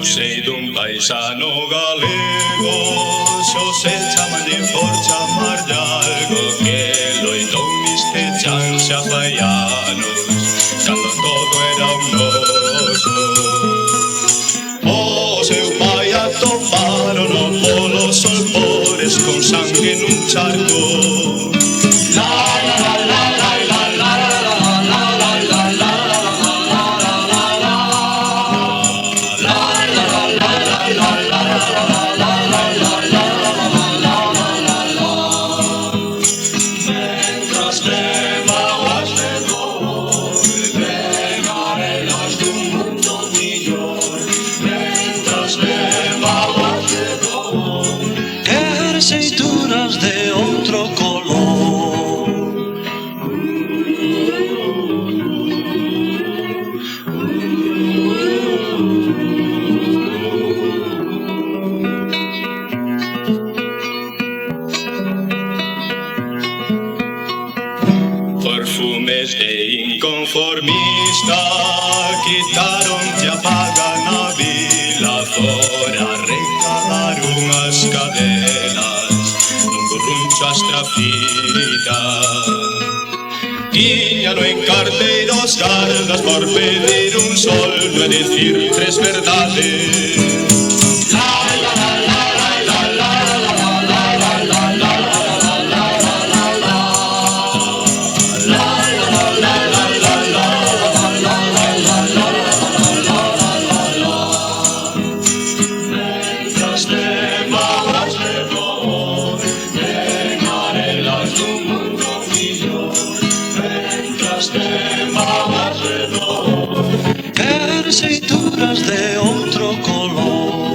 Eu sei dun paisano galego, xo se chaman de por chamarlle algo, que loitou neste chan xa fai anos, cando todo era un noso. O seu pai atoparon no polo sol pores con sangue nun charco. Aceitunas de outro color. Perfumes de inconformista quitaron-te a paga na vila, fora recalaron as cadenas nun burruncho astrafita. Tiñano en carteira os gardas por pedir un soldo e decir tres verdades. Aceitunas de outro color.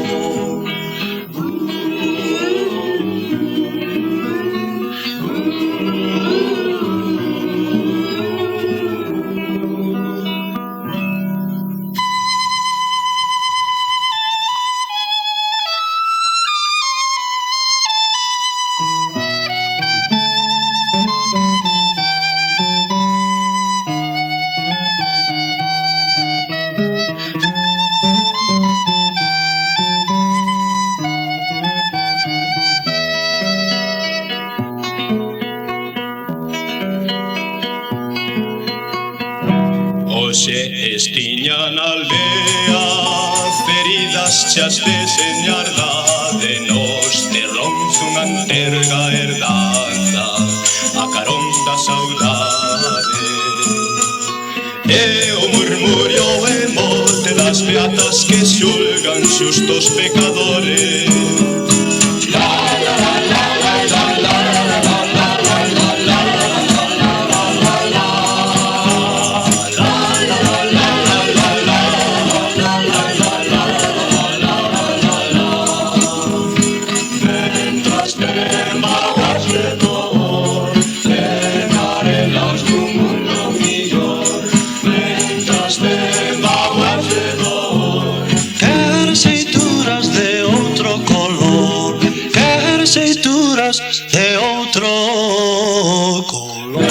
Hoxe estiña na aldea feridas chas de señardade, nos terróns unha anterga herdanza a carón da saudade. E o murmurio e mote das beatas que xulgan xustos pecadores. Aceitunas de outro color. Quero aceitunas de outro color.